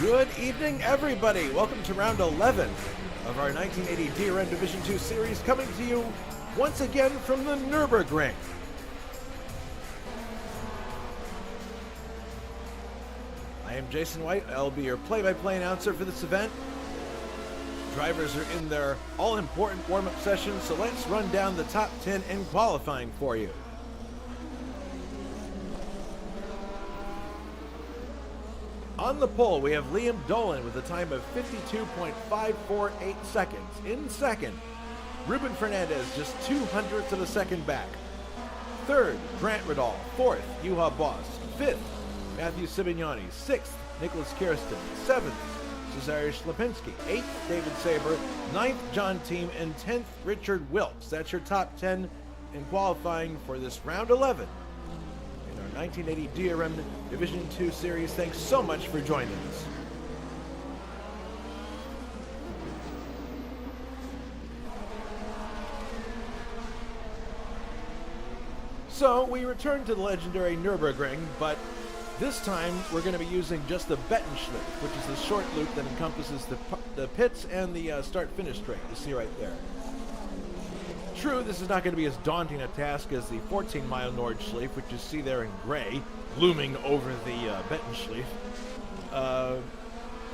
Good evening, everybody. Welcome to round 11 of our 1980 DRM Division II series, coming to you once again from the Nürburgring. I am Jason White. I'll be your play-by-play announcer for this event. Drivers are in their all-important warm-up session, so let's run down the top 10 in qualifying for you. On the pole, we have Liam Dolan with a time of 52.548 seconds. In second, Ruben Fernandez just 0.02 of a second back. Third, Grant Riddall. Fourth, Juha Boss. Fifth, Matthew Sibignani. Sixth, Nicholas Kirsten. Seventh, Cesare Schlepinski. Eighth, David Saber. Ninth, John Team. And 10th, Richard Wilkes. That's your top 10 in qualifying for this round 11. 1980 DRM Division II series. Thanks so much for joining us. So we return to the legendary Nürburgring, but this time we're going to be using just the Bettenschleife, which is the short loop that encompasses the pits and the start-finish straight you see right there. True, this is not going to be as daunting a task as the 14-mile Nordschleife, which you see there in gray, looming over the Bettenschleife.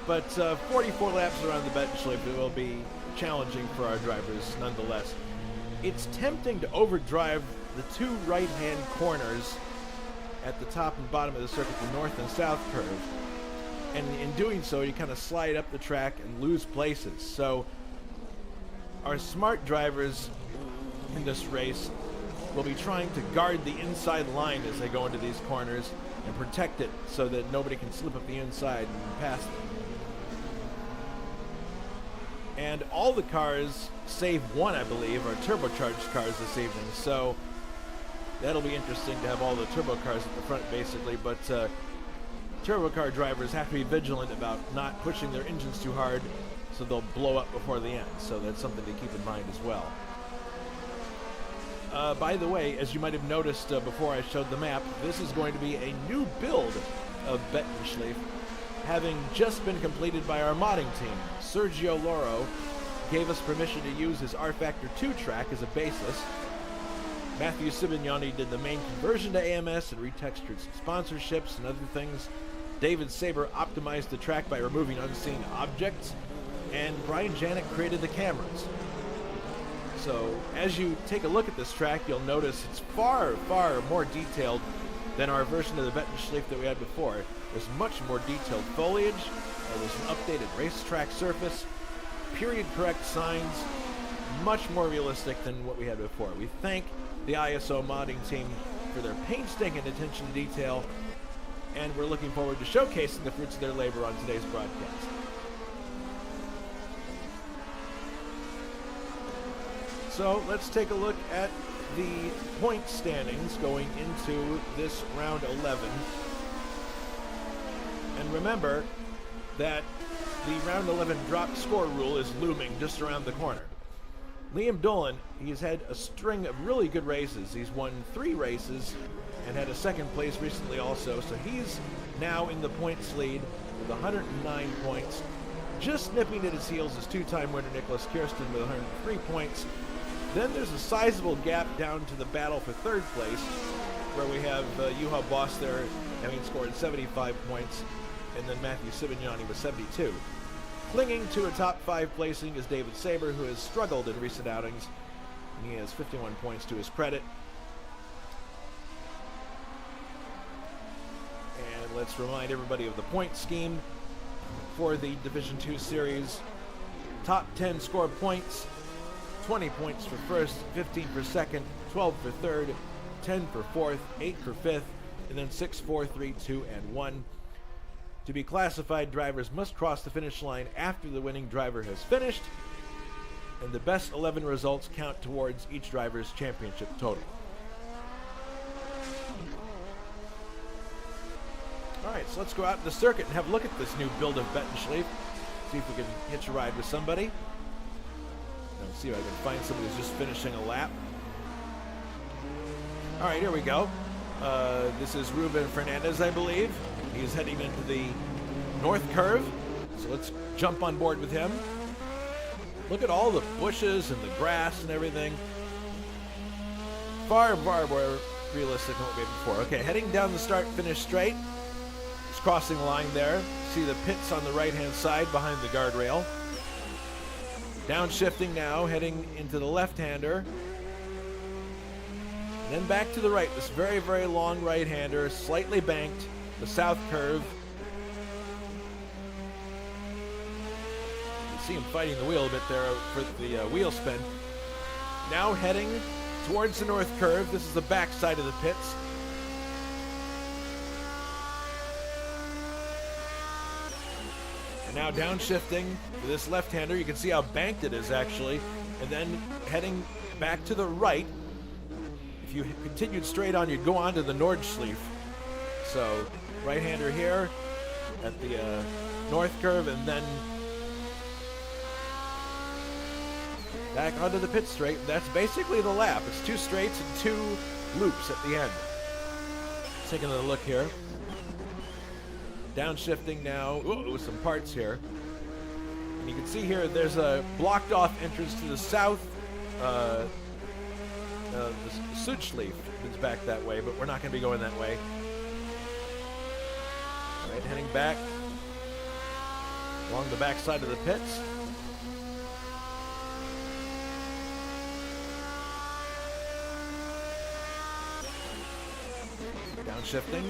But 44 laps around the Bettenschleife, it will be challenging for our drivers nonetheless. It's tempting to overdrive the two right-hand corners at the top and bottom of the circuit, the north and south curve. And in doing so, you kind of slide up the track and lose places. So our smart drivers in this race will be trying to guard the inside line as they go into these corners and protect it so that nobody can slip up the inside and pass them. And all the cars, save one I believe, are turbocharged cars this evening, so that'll be interesting to have all the turbo cars at the front basically, but turbo car drivers have to be vigilant about not pushing their engines too hard so they'll blow up before the end, so that's something to keep in mind as well. By the way, as you might have noticed before I showed the map, this is going to be a new build of Bettenschleife, having just been completed by our modding team. Sergio Loro gave us permission to use his R-Factor 2 track as a basis. Matthew Sibignani did the main conversion to AMS and retextured some sponsorships and other things. David Saber optimized the track by removing unseen objects. And Brian Janik created the cameras. So as you take a look at this track, you'll notice it's far, far more detailed than our version of the Bettenschleife that we had before. There's much more detailed foliage, there's an updated racetrack surface, period correct signs, much more realistic than what we had before. We thank the ISO modding team for their painstaking attention to detail, and we're looking forward to showcasing the fruits of their labor on today's broadcast. So let's take a look at the point standings going into this round 11. And remember that the round 11 drop score rule is looming just around the corner. Liam Dolan, he's had a string of really good races. He's won 3 races and had a second place recently also. So he's now in the points lead with 109 points. Just nipping at his heels is two-time winner Nicholas Kirsten with 103 points. Then there's a sizable gap down to the battle for third place, where we have Juha Boss there having scored 75 points, and then Matthew Sibignani with 72. Clinging to a top 5 placing is David Saber, who has struggled in recent outings, and he has 51 points to his credit. And let's remind everybody of the point scheme for the Division II series. Top 10 score points. 20 points for first, 15 for second, 12 for third, 10 for fourth, 8 for fifth, and then 6, 4, 3, 2, and 1. To be classified, drivers must cross the finish line after the winning driver has finished, and the best 11 results count towards each driver's championship total. Alright, so let's go out to the circuit and have a look at this new build of Bettenschleife. See if we can hitch a ride with somebody. Let's see if I can find somebody who's just finishing a lap. All right, here we go. This is Ruben Fernandez, I believe. He's heading into the north curve. So let's jump on board with him. Look at all the bushes and the grass and everything. Far, far more realistic than what we had before. Okay, heading down the start-finish straight. Just crossing the line there. See the pits on the right-hand side behind the guardrail. Downshifting now, heading into the left-hander. Then back to the right. This very, very long right-hander, slightly banked, the south curve. You see him fighting the wheel a bit there for the wheel spin. Now heading towards the north curve. This is the back side of the pits. And now downshifting to this left-hander. You can see how banked it is actually. And then heading back to the right. If you continued straight on, you'd go on to the Nordschleife. So right-hander here at the north curve, and then back onto the pit straight. That's basically the lap. It's 2 straights and 2 loops at the end. Taking another look here. Downshifting now with some parts here. And you can see here there's a blocked off entrance to the south. The Südschleife is back that way, but we're not going to be going that way. All right, heading back along the back side of the pits. Downshifting.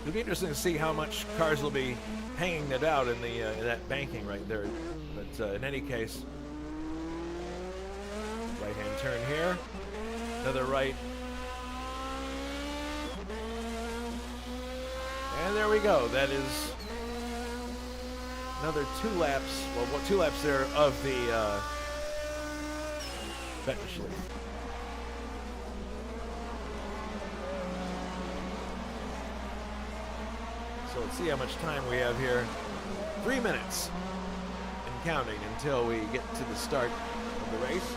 It'll be interesting to see how much cars will be hanging it out in the in that banking right there. But in any case, right-hand turn here, another right, and there we go. That is another 2 laps. Well, 2 laps there of the Vettelschleife. So let's see how much time we have here. 3 minutes and counting until we get to the start of the race.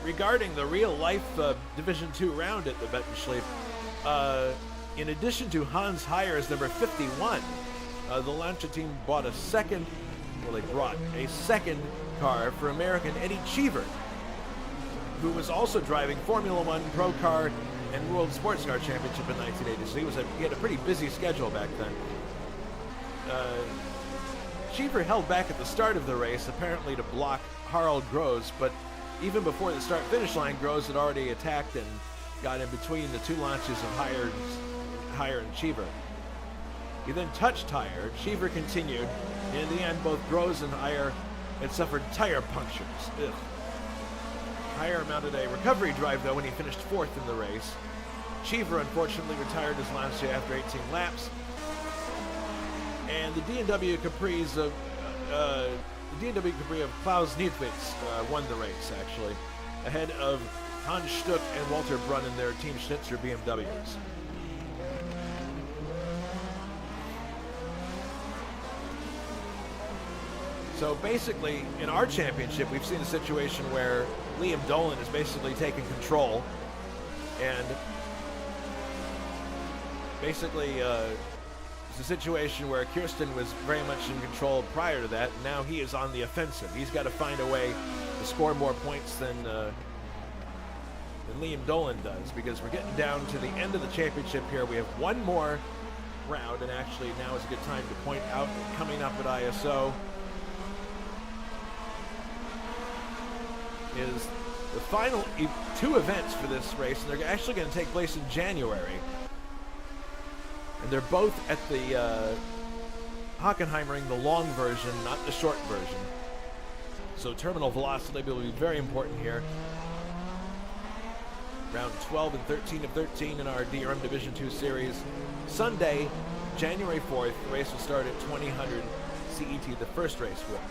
Regarding the real-life Division II round at the Vettelschleife, in addition to Hans Heyer's number 51, the Lancia team bought a second car for American Eddie Cheever, who was also driving Formula One, Pro Car, and World Sports Car Championship in 1980. So he had a pretty busy schedule back then. Cheever held back at the start of the race, apparently to block Harald Gross, but even before the start-finish line, Gross had already attacked and got in between the 2 launches of Heyer and Cheever. He then touched Heyer. Cheever continued. In the end, both Gross and Heyer had suffered tire punctures. Ugh. Heyer mounted a recovery drive, though, when he finished 4th in the race. Cheever, unfortunately, retired his Lancia after 18 laps. And the D&W Capri of Klaus Niedwitz won the race, actually, ahead of Hans Stuck and Walter Brunn in their Team Schnitzer BMWs. So basically, in our championship, we've seen a situation where Liam Dolan has basically taken control, and basically it's a situation where Kirsten was very much in control prior to that. Now he is on the offensive. He's got to find a way to score more points than Liam Dolan does, because we're getting down to the end of the championship here. We have one more round, and actually now is a good time to point out coming up at ISO is the final 2 events for this race, and they're actually going to take place in January. And they're both at the Hockenheimring, the long version, not the short version. So terminal velocity will be very important here. Round 12 and 13 of 13 in our DRM Division 2 series. Sunday, January 4th, the race will start at 2000 CET, the first race will.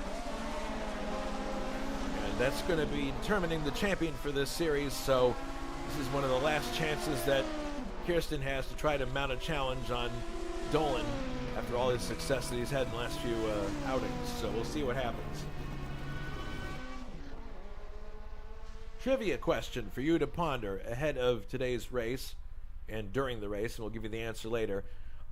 That's going to be determining the champion for this series, so this is one of the last chances that Kirsten has to try to mount a challenge on Dolan after all his success that he's had in the last few outings, so we'll see what happens. Trivia question for you to ponder ahead of today's race and during the race, and we'll give you the answer later.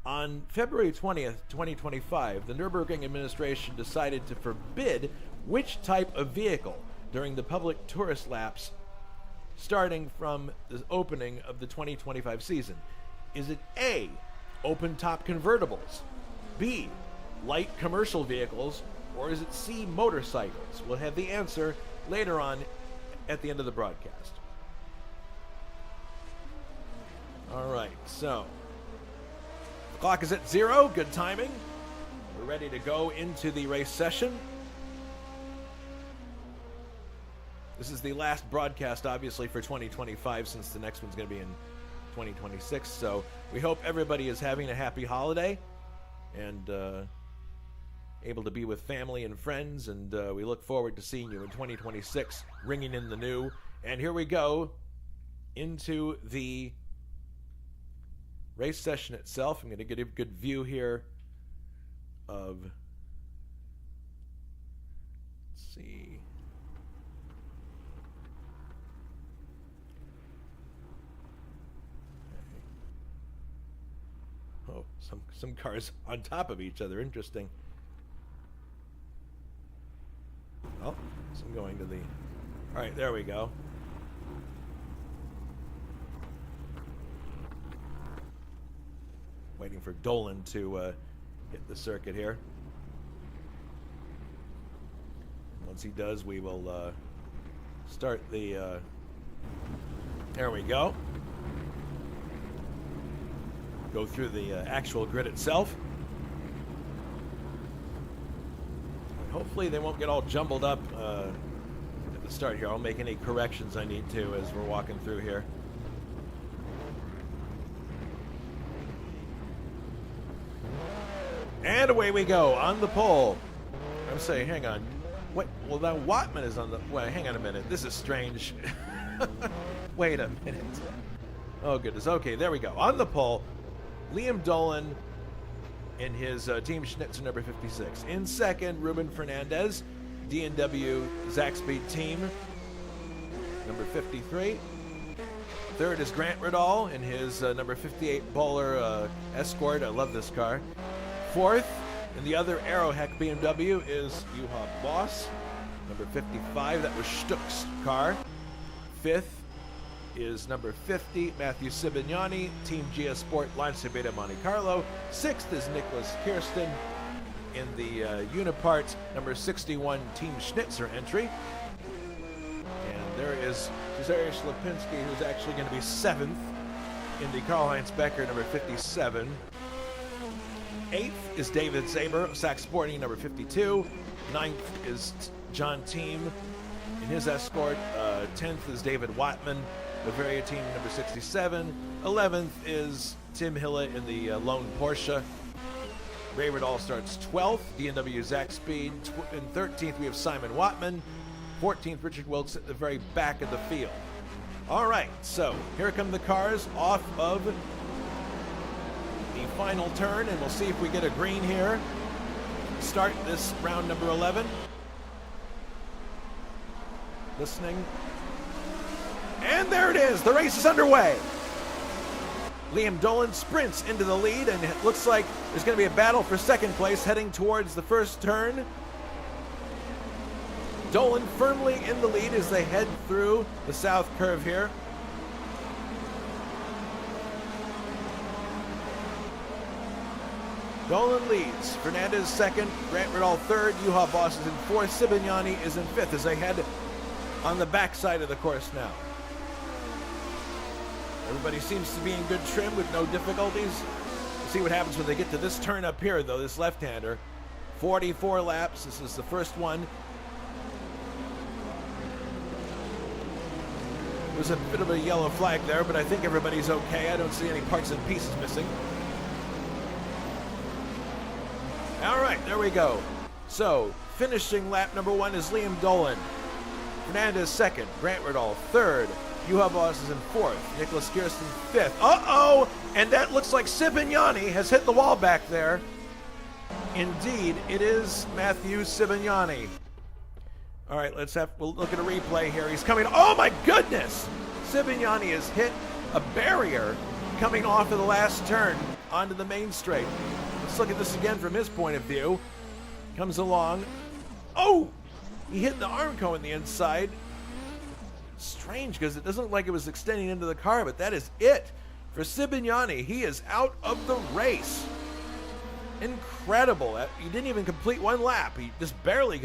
On February 20th, 2025, the Nürburgring administration decided to forbid which type of vehicle during the public tourist laps starting from the opening of the 2025 season. Is it A, open-top convertibles, B, light commercial vehicles, or is it C, motorcycles? We'll have the answer later on at the end of the broadcast. All right, so the clock is at 0. Good timing. We're ready to go into the race session. This is the last broadcast, obviously, for 2025, since the next one's going to be in 2026. So we hope everybody is having a happy holiday and able to be with family and friends. And we look forward to seeing you in 2026, ringing in the new. And here we go into the race session itself. I'm going to get a good view here of, let's see, oh, some cars on top of each other. Interesting. Oh, some going to the, all right, there we go. Waiting for Dolan to hit the circuit here. Once he does, we will start the, there we go. Go through the actual grid itself. And hopefully they won't get all jumbled up at the start here. I'll make any corrections I need to as we're walking through here. And away we go on the pole. I'm saying, hang on. What? Well, now Wattman is on the. Wait, hang on a minute. This is strange. Wait a minute. Oh, goodness. Okay, there we go. On the pole, Liam Dolan in his Team Schnitzer number 56. In second, Ruben Fernandez, D&W Zaxby team, number 53. Third is Grant Riddall in his number 58 Bowler Escort. I love this car. Fourth, in the other Aeroheck BMW, is Juha Boss, number 55. That was Stuck's car. Fifth is number 50, Matthew Sibignani, Team GS Sport Lancia Beta Monte Carlo. Sixth is Nicholas Kirsten in the Unipart, number 61, Team Schnitzer entry. And there is Cesarius Lipinski, who's actually going to be seventh in the Karl-Heinz Becker, number 57. Eighth is David Saber, Sax Sporting, number 52. Ninth is John Team in his Escort. 10th is David Wattman, Bavaria team, number 67. 11th is Tim Hilla in the lone Porsche. Ray Riddall starts 12th, D&W Zach Speed. In 13th, we have Simon Wattman. 14th, Richard Wilkes at the very back of the field. All right, so here come the cars off of the final turn, and we'll see if we get a green here. Start this round number 11. Listening. And there it is. The race is underway. Liam Dolan sprints into the lead, and it looks like there's going to be a battle for second place heading towards the first turn. Dolan firmly in the lead as they head through the south curve here. Dolan leads. Fernandez second. Grant Riddall third. Juha Boss is in fourth. Sibignani is in fifth as they head on the backside of the course now. Everybody seems to be in good trim with no difficulties. We'll see what happens when they get to this turn up here, though, this left-hander. 44 laps. This is the first one. There's a bit of a yellow flag there, but I think everybody's okay. I don't see any parts and pieces missing. All right, there we go. So, finishing lap number 1 is Liam Dolan. Fernandez second. Grant Riddall third. Juha Boss is in fourth. Nicholas Kirsten fifth. Uh-oh! And that looks like Sibignani has hit the wall back there. Indeed, it is Matthew Sibignani. All right, we'll look at a replay here. He's coming. Oh, my goodness! Sibignani has hit a barrier coming off of the last turn onto the main straight. Let's look at this again from his point of view. Comes along. Oh! He hit the Armco in the inside. Strange, because it doesn't look like it was extending into the car, but that is it. For Sibignani, he is out of the race. Incredible. He didn't even complete one lap. He just barely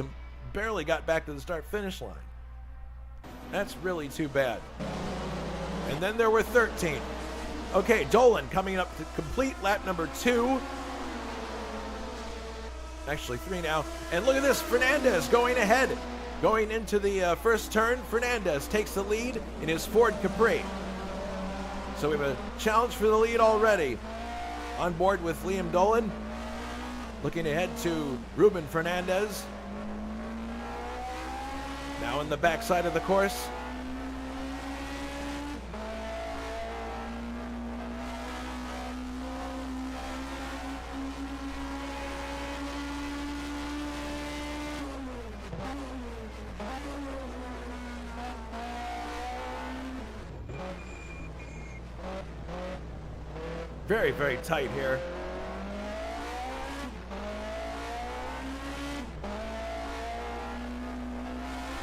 got back to the start-finish line. That's really too bad. And then there were 13. Okay, Dolan coming up to complete lap number 2. Actually 3 now. And look at this, Fernandez going ahead. Going into the first turn, Fernandez takes the lead in his Ford Capri. So we have a challenge for the lead already. On board with Liam Dolan. Looking ahead to Ruben Fernandez. Now in the backside of the course. Very, very tight here.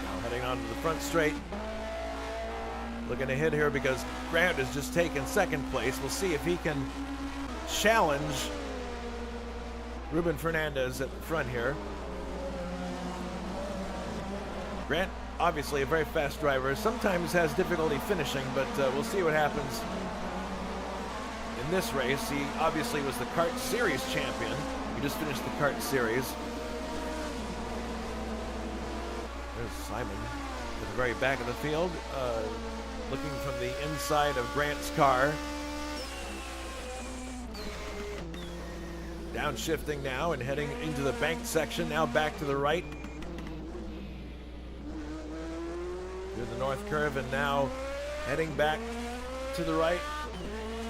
Now heading on to the front straight. Looking ahead here because Grant has just taken second place. We'll see if he can challenge Ruben Fernandez at the front here. Grant, obviously a very fast driver, sometimes has difficulty finishing, but we'll see what happens in this race. He obviously was the kart series champion. He just finished the kart series. There's Simon at the very back of the field, looking from the inside of Grant's car. Downshifting now and heading into the banked section, now back to the right. Through the north curve and now heading back to the right.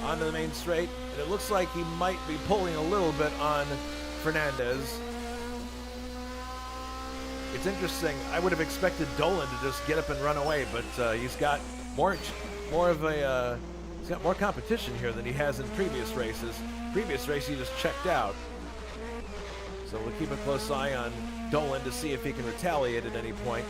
Onto the main straight, and it looks like he might be pulling a little bit on Fernandez. It's interesting. I would have expected Dolan to just get up and run away, but he's got more competition here than he has in previous races. Previous race he just checked out. So we'll keep a close eye on Dolan to see if he can retaliate at any point.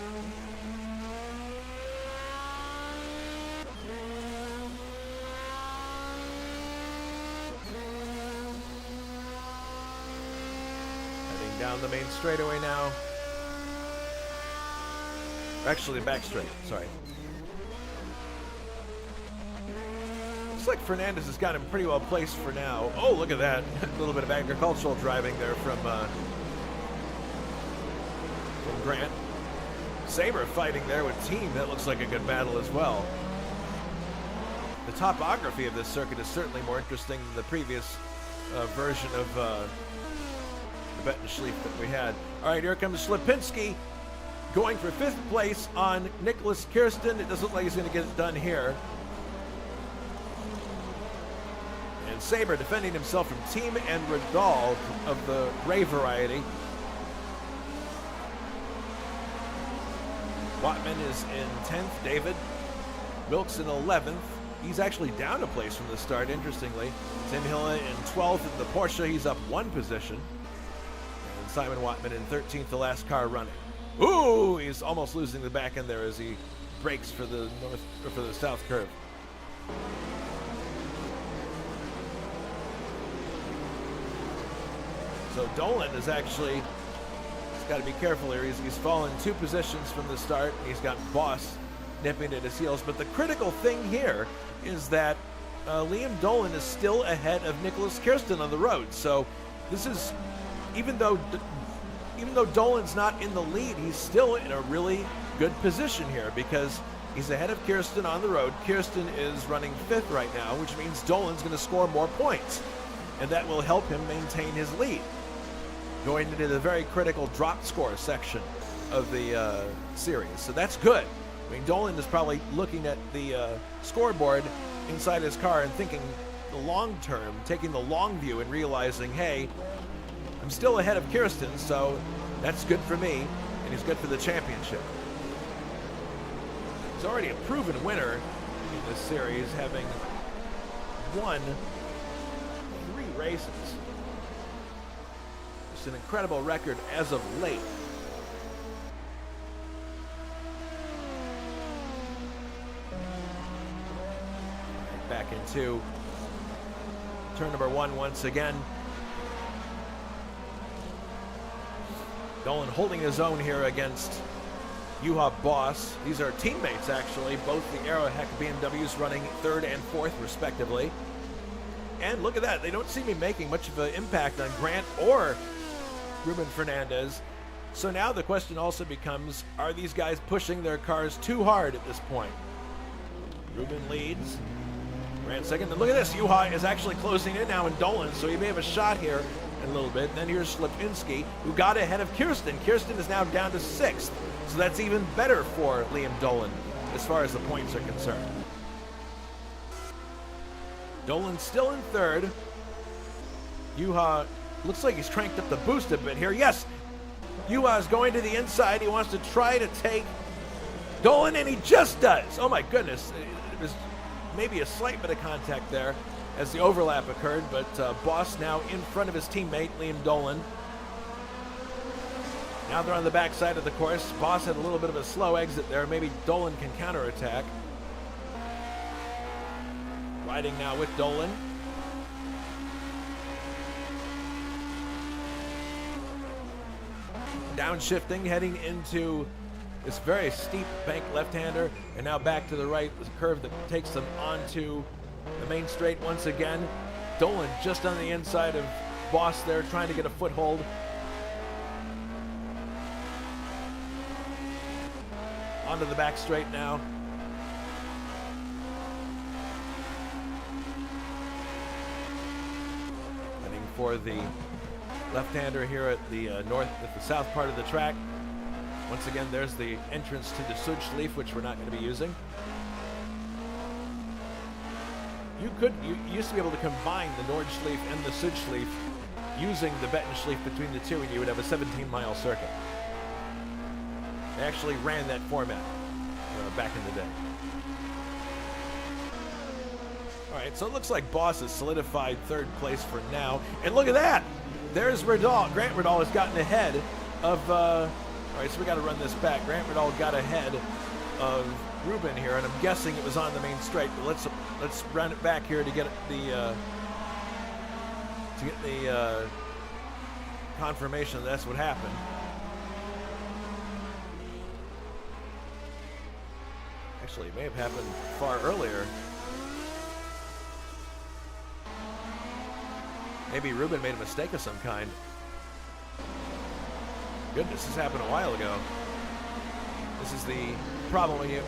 Down the main straightaway now. Actually, back straight, sorry. Looks like Fernandez has got him pretty well placed for now. Oh, look at that. A little bit of agricultural driving there from Grant. Sabre fighting there with Team. That looks like a good battle as well. The topography of this circuit is certainly more interesting than the previous version of the Bettenschleif that we had. All right, here comes Lipinski going for 5th place on Nicholas Kirsten. It doesn't look like he's going to get it done here. And Sabre defending himself from Team and Radal of the gray variety. Wattman is in 10th. David Wilkes in 11th. He's actually down a place from the start, interestingly. Tim Hilla in 12th in the Porsche. He's up 1 position. Simon Wattman in 13th, the last car running. Ooh, he's almost losing the back end there as he brakes for the north or for the south curve. So Dolan is actually, he's got to be careful here. He's fallen 2 positions from the start. He's got Boss nipping at his heels. But the critical thing here is that Liam Dolan is still ahead of Nicholas Kirsten on the road. So this is, even though Dolan's not in the lead, he's still in a really good position here because he's ahead of Kirsten on the road. Kirsten is running 5th right now, which means Dolan's going to score more points, and that will help him maintain his lead. Going into the very critical drop score section of the series, so that's good. I mean, Dolan is probably looking at the scoreboard inside his car and thinking the long term, taking the long view and realizing, hey, I'm still ahead of Kirsten, so that's good for me, and he's good for the championship. He's already a proven winner in this series, having won 3 races. It's an incredible record as of late. Back into turn number 1 once again. Dolan holding his own here against Juha Boss. These are teammates, actually, both the Aerohec BMWs running 3rd and 4th, respectively. And look at that, they don't seem to be making much of an impact on Grant or Ruben Fernandez. So now the question also becomes, are these guys pushing their cars too hard at this point? Ruben leads. Grant second. And look at this, Juha is actually closing in now in Dolan, so he may have a shot here in a little bit. Then here's Lipinski, who got ahead of Kirsten. Kirsten is now down to 6th, so that's even better for Liam Dolan as far as the points are concerned. Dolan still in 3rd. Juha looks like he's cranked up the boost a bit here. Yes, Juha is going to the inside. He wants to try to take Dolan, and he just does. Oh my goodness. It was maybe a slight bit of contact there as the overlap occurred, but Boss now in front of his teammate, Liam Dolan. Now they're on the backside of the course. Boss had a little bit of a slow exit there. Maybe Dolan can counterattack. Riding now with Dolan. Downshifting, heading into this very steep bank left-hander, and now back to the right, the curve that takes them onto the main straight once again. Dolan just on the inside of Boss there, trying to get a foothold. Onto the back straight now. Heading for the left-hander here at the south part of the track. Once again, there's the entrance to the Sudschleif, which we're not going to be using. You used to be able to combine the Nordschleife and the Sudschleif using the Bettenschleife between the two, and you would have a 17-mile circuit. They actually ran that format back in the day. All right, so it looks like Boss has solidified 3rd place for now. And look at that! There's Riddall. Grant Riddall has gotten ahead of... all right, so we got to run this back. Grant Riddall got ahead of Ruben here, and I'm guessing it was on the main straight. But let's run it back here to get the confirmation that that's what happened. Actually, it may have happened far earlier. Maybe Ruben made a mistake of some kind. Goodness, this happened a while ago. This is the problem when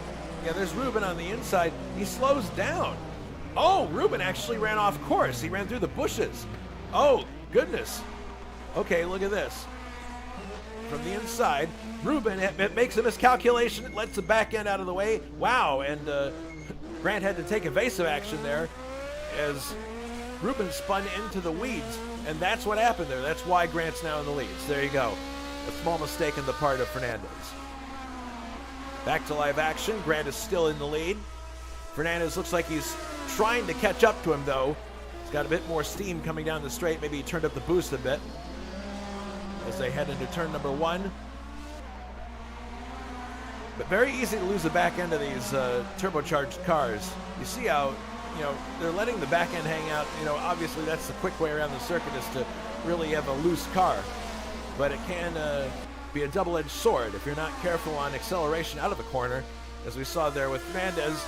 there's Ruben on the inside. He slows down. Oh, Ruben actually ran off course. He ran through the bushes. Oh, goodness. Okay, look at this. From the inside, Ruben it makes a miscalculation. It lets the back end out of the way. Wow, and Grant had to take evasive action there as Ruben spun into the weeds, and that's what happened there. That's why Grant's now in the leads. There you go. A small mistake on the part of Fernandez. Back to live action. Grant is still in the lead. Fernandez looks like he's trying to catch up to him, though. He's got a bit more steam coming down the straight. Maybe he turned up the boost a bit as they head into turn number 1. But very easy to lose the back end of these turbocharged cars. You see how, they're letting the back end hang out. Obviously that's the quick way around the circuit, is to really have a loose car. But it can be a double-edged sword if you're not careful on acceleration out of the corner, as we saw there with Fernandez.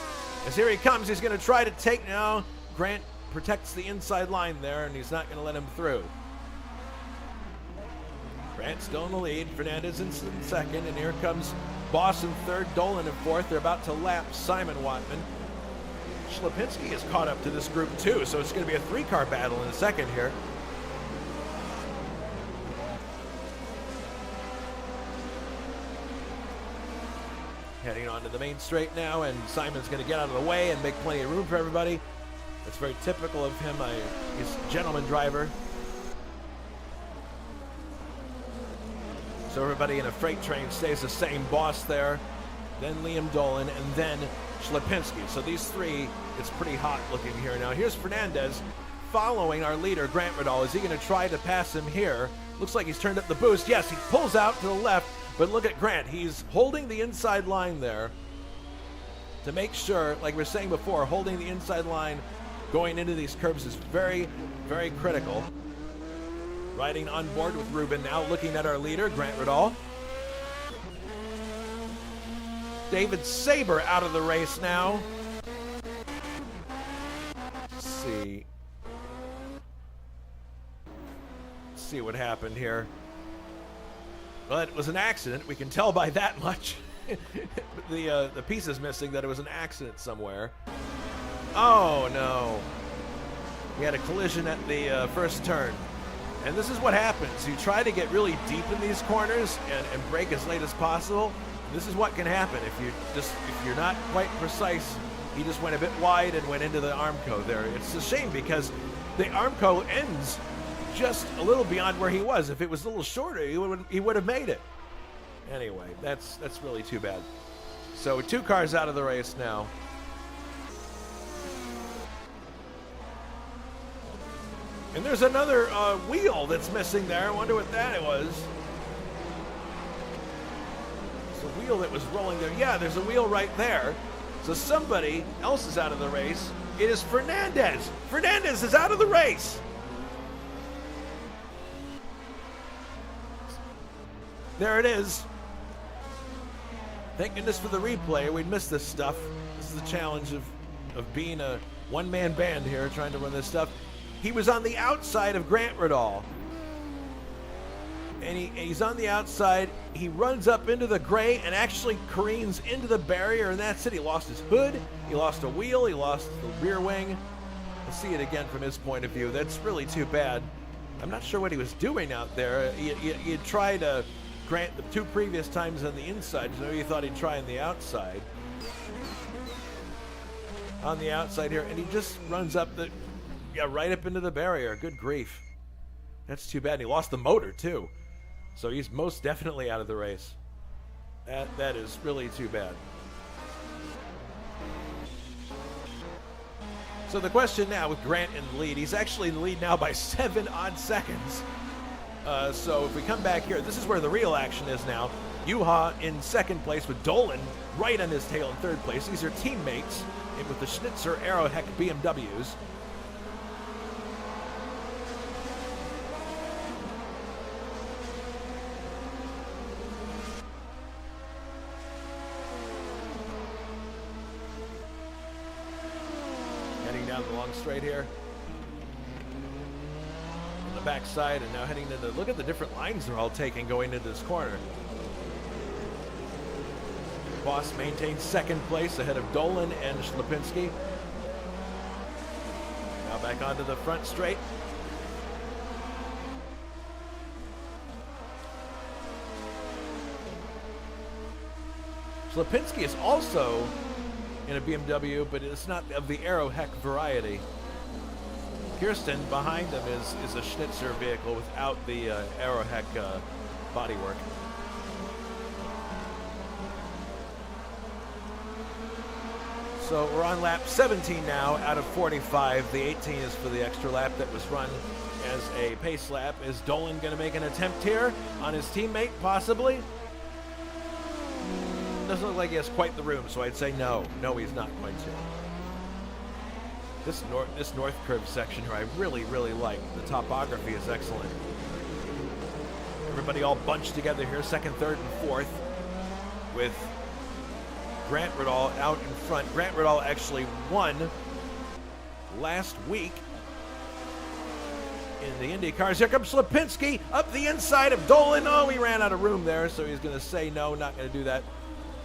As here he comes, he's going to try to take now. Grant protects the inside line there, and he's not going to let him through. Grant still in the lead. Fernandez in second, and here comes Boss in 3rd, Dolan in 4th. They're about to lap Simon Watman. Lipinski is caught up to this group too, so it's going to be a 3-car battle in a second here. Heading on to the main straight now, and Simon's going to get out of the way and make plenty of room for everybody. That's very typical of him. He's a gentleman driver. So everybody in a freight train stays the same. Boss there, then Liam Dolan, and then Lipinski. So these three, it's pretty hot looking here now. Here's Fernandez, following our leader, Grant Riddall. Is he going to try to pass him here? Looks like he's turned up the boost. Yes, he pulls out to the left, but look at Grant. He's holding the inside line there to make sure, like we were saying before, holding the inside line going into these curves is very, very critical. Riding on board with Ruben now, looking at our leader, Grant Riddall. David Saber out of the race now. Let's see what happened here. Well, it was an accident. We can tell by that much. The piece is missing that it was an accident somewhere. Oh no. We had a collision at the first turn. And this is what happens. You try to get really deep in these corners and brake as late as possible. This is what can happen if you're not quite precise. He just went a bit wide and went into the Armco there. It's a shame because the Armco ends just a little beyond where he was. If it was a little shorter, he would have made it. Anyway, that's really too bad. So 2 cars out of the race now. And there's another wheel that's missing there. I wonder what that was. It's a wheel that was rolling there. Yeah, there's a wheel right there. So somebody else is out of the race. It is Fernandez. Fernandez is out of the race. There it is. Thank goodness for the replay. We'd miss this stuff. This is the challenge of being a one-man band here, trying to run this stuff. He was on the outside of Grant Riddall. And he's on the outside. He runs up into the gray and actually careens into the barrier, and that's it. He lost his hood. He lost a wheel. He lost the rear wing. We'll see it again from his point of view. That's really too bad. I'm not sure what he was doing out there. He had tried Grant the 2 previous times on the inside, so he thought he'd try on the outside. On the outside here, and he just runs up right up into the barrier. Good grief. That's too bad. And he lost the motor, too. So he's most definitely out of the race. That is really too bad. So the question now with Grant in the lead, he's actually in the lead now by 7 odd seconds. So if we come back here, this is where the real action is now. Juha in 2nd place with Dolan right on his tail in 3rd place. These are teammates with the Schnitzer Aeroheck BMWs. Heading down the long straight here. On the backside and now heading into, look at the different lines they're all taking going into this corner. Boss maintains 2nd place ahead of Dolan and Schlapinski. Now back onto the front straight. Schlapinski is also in a BMW, but it's not of the Aeroheck variety. Kirsten behind them is a Schnitzer vehicle without the Aeroheck bodywork. So we're on lap 17 now out of 45. The 18 is for the extra lap that was run as a pace lap. Is Dolan going to make an attempt here on his teammate, possibly? Doesn't look like he has quite the room, so I'd say no. No, he's not going to. This north curve section here, I really, really like. The topography is excellent. Everybody all bunched together here, 2nd, 3rd, and 4th, with Grant Riddall out in front. Grant Riddall actually won last week in the Indy cars. Here comes Schlapinski up the inside of Dolan. Oh, he ran out of room there, so he's going to say no, not going to do that.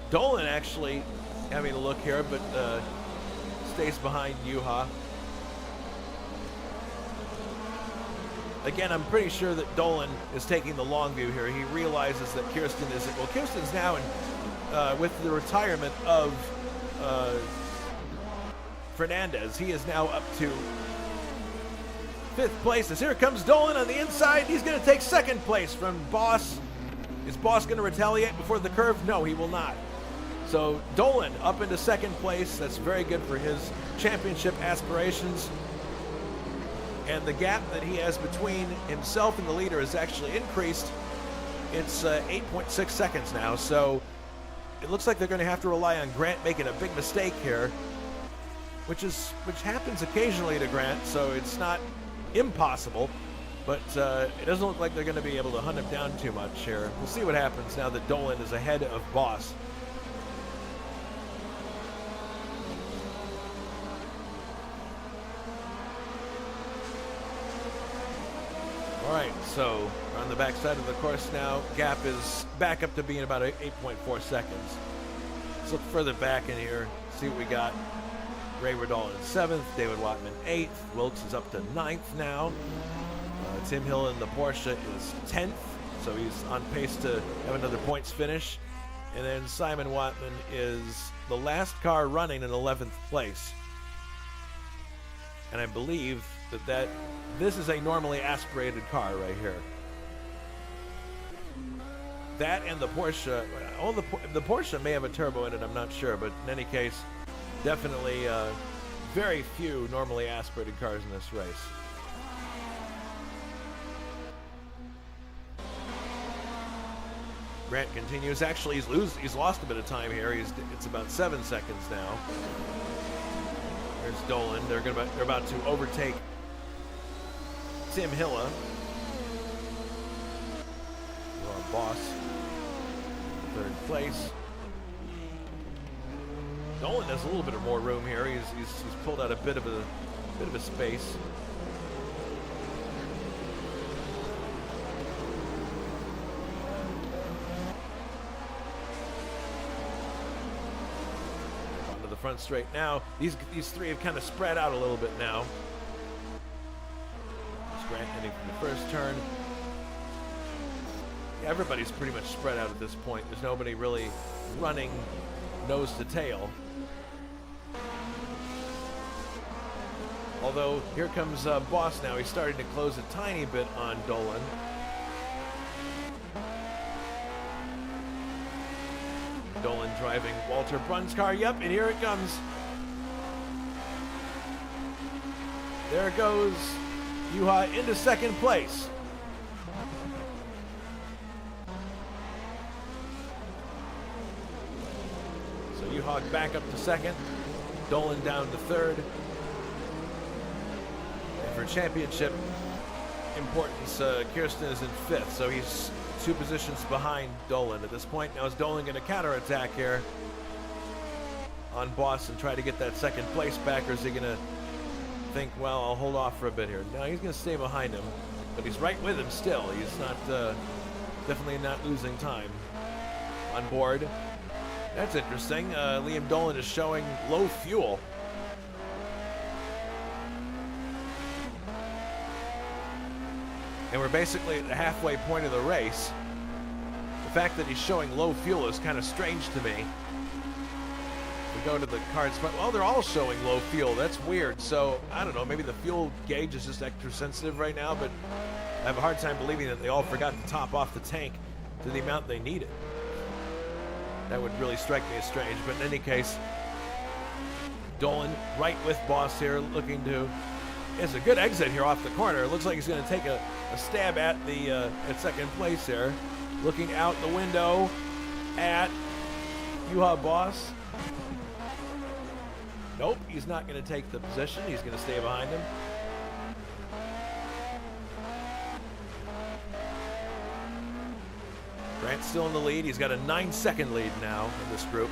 Dolan actually having a look here, but stays behind Juha. Again, I'm pretty sure that Dolan is taking the long view here. He realizes that Kirsten isn't. Well, Kirsten's now in, with the retirement of Fernandez. He is now up to 5th place. As here comes Dolan on the inside. He's going to take 2nd place from Boss. Is Boss going to retaliate before the curve? No, he will not. So Dolan up into 2nd place. That's very good for his championship aspirations. And the gap that he has between himself and the leader has actually increased. It's 8.6 seconds now, so it looks like they're going to have to rely on Grant making a big mistake here, which happens occasionally to Grant, so it's not impossible, but it doesn't look like they're going to be able to hunt him down too much here. We'll see what happens now that Dolan is ahead of Boss. All right, so we're on the backside of the course now. Gap is back up to being about 8.4 seconds. Let's look further back in here, see what we got. Ray Riddall in 7th, David Watman 8th, Wilkes is up to 9th now. Tim Hill in the Porsche is 10th, so he's on pace to have another points finish. And then Simon Watman is the last car running in 11th place. And I believe that this is a normally aspirated car right here. That and the Porsche, the Porsche may have a turbo in it, I'm not sure, but in any case, definitely very few normally aspirated cars in this race. Grant continues. Actually, he's lost a bit of time here. It's about 7 seconds now. There's Dolan. They're about to overtake Tim Hilla. Boss, 3rd place. Dolan has a little bit of more room here. He's pulled out a bit of a space. Onto the front straight now. These three have kind of spread out a little bit now. There's Grant heading from the first turn. Everybody's pretty much spread out at this point. There's nobody really running nose to tail. Although here comes Boss now. He's starting to close a tiny bit on Dolan. Dolan driving Walter Brunn's car. Yep, and here it comes. There goes Juha into 2nd place. Juha back up to 2nd. Dolan down to 3rd. And for championship importance, Kirsten is in 5th, so he's 2 positions behind Dolan at this point. Now is Dolan going to counterattack here on Boss and try to get that 2nd place back, or is he going to think, well, I'll hold off for a bit here? No, he's going to stay behind him, but he's right with him still. He's not, definitely not losing time. On board. That's interesting. Liam Dolan is showing low fuel. And we're basically at the halfway point of the race. The fact that he's showing low fuel is kind of strange to me. We go to the cards, but well, they're all showing low fuel. That's weird. So I don't know, maybe the fuel gauge is just extra sensitive right now, but I have a hard time believing that they all forgot to top off the tank to the amount they needed. That would really strike me as strange, but in any case, Dolan right with Boss here, looking to. It's a good exit here off the corner. It looks like he's going to take a stab at the at 2nd place here. Looking out the window at Juha Boss. Nope, he's not going to take the position. He's going to stay behind him. Grant's still in the lead. He's got a 9-second lead now in this group.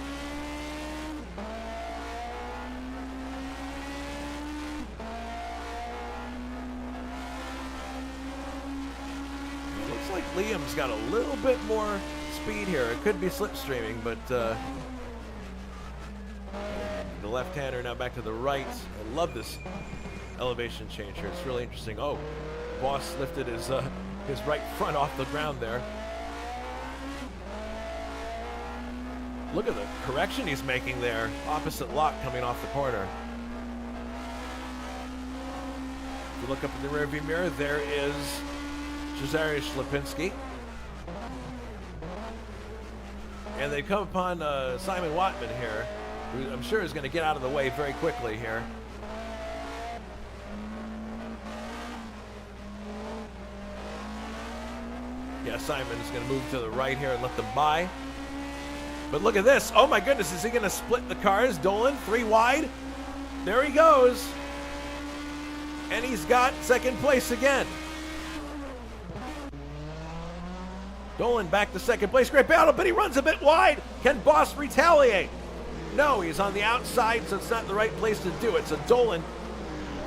It looks like Liam's got a little bit more speed here. It could be slipstreaming, but the left-hander now back to the right. I love this elevation change here. It's really interesting. Oh, Boss lifted his right front off the ground there. Look at the correction he's making there. Opposite lock coming off the corner. If you look up in the rearview mirror, there is Cesare Lipinski. And they come upon Simon Watman here, who I'm sure is going to get out of the way very quickly here. Simon is going to move to the right here and let them by. But look at this. Oh my goodness, is he going to split the cars? Dolan, 3 wide. There he goes. And he's got second place again. Dolan back to second place. Great battle, but he runs a bit wide. Can Boss retaliate? No, he's on the outside, so it's not the right place to do it. So Dolan,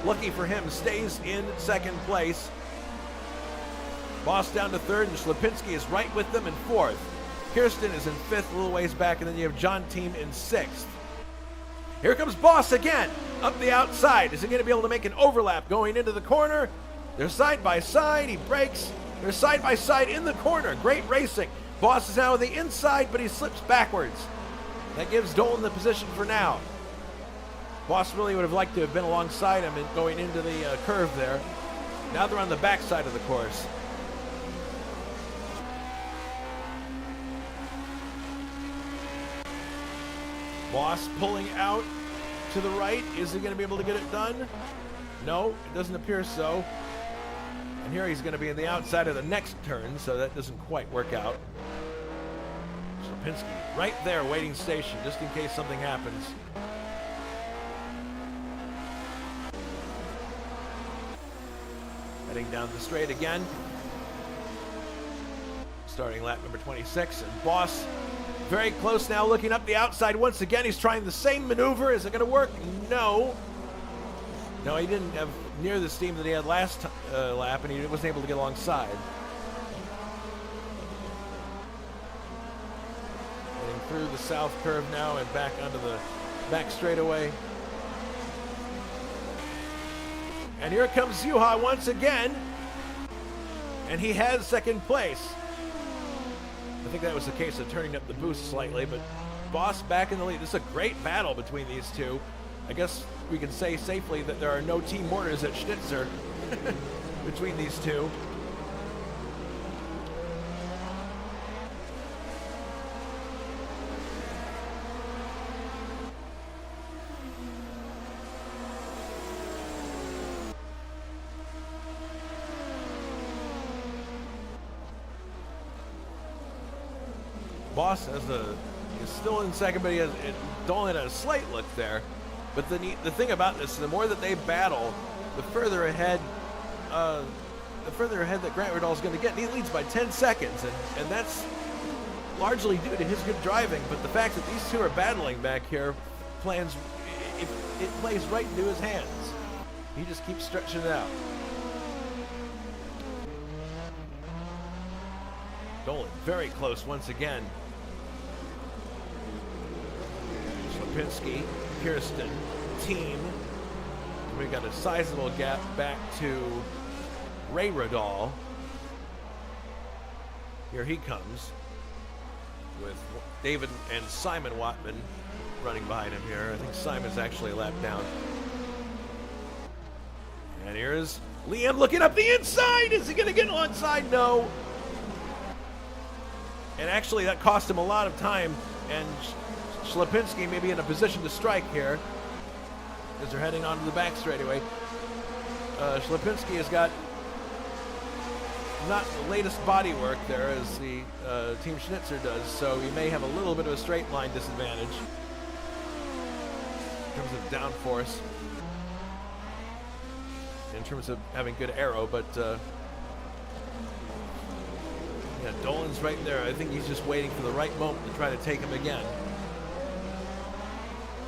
lucky for him, stays in second place. Boss down to third, and Slapinski is right with them in fourth. Kirsten is in fifth, a little ways back, and then you have John Team in sixth. Here comes Boss again, up the outside. Is he going to be able to make an overlap going into the corner? They're side by side. He brakes. They're side by side in the corner. Great racing. Boss is now on the inside, but he slips backwards. That gives Dolan the position for now. Boss really would have liked to have been alongside him and going into the curve there. Now they're on the backside of the course. Boss pulling out to the right. Is he going to be able to get it done? No, it doesn't appear so. And here he's going to be on the outside of the next turn, so that doesn't quite work out. Slapinski right there, waiting station, just in case something happens. Heading down the straight again. Starting lap number 26, and Boss very close now, looking up the outside once again. He's trying the same maneuver. Is it going to work? No. No, he didn't have near the steam that he had last lap, and he wasn't able to get alongside. Heading through the south curve now and back onto the back straightaway. And here comes Juha once again, and he has second place. I think that was the case of turning up the boost slightly, but Boss back in the lead. This is a great battle between these two. I guess we can say safely that there are no team mortars at Schnitzer between these two. Boss is still in second, but he has Dolan had a slight look there. But the thing about this, the more that they battle, the further ahead that Grant Riddall is going to get. And he leads by 10 seconds, and that's largely due to his good driving. But the fact that these two are battling back here, it plays right into his hands. He just keeps stretching it out. Dolan very close once again. Slapinski, Kirsten, team. We've got a sizable gap back to Ray Riddall. Here he comes with David and Simon Watman running behind him here. I think Simon's actually a lap down. And here's Liam looking up the inside. Is he going to get alongside? No. And actually that cost him a lot of time, and Slapinski may be in a position to strike here as they're heading onto the back straightaway. Slapinski has got not the latest body work there as the Team Schnitzer does, so he may have a little bit of a straight line disadvantage in terms of downforce, in terms of having good aero, but yeah, Dolan's right there. I think he's just waiting for the right moment to try to take him again.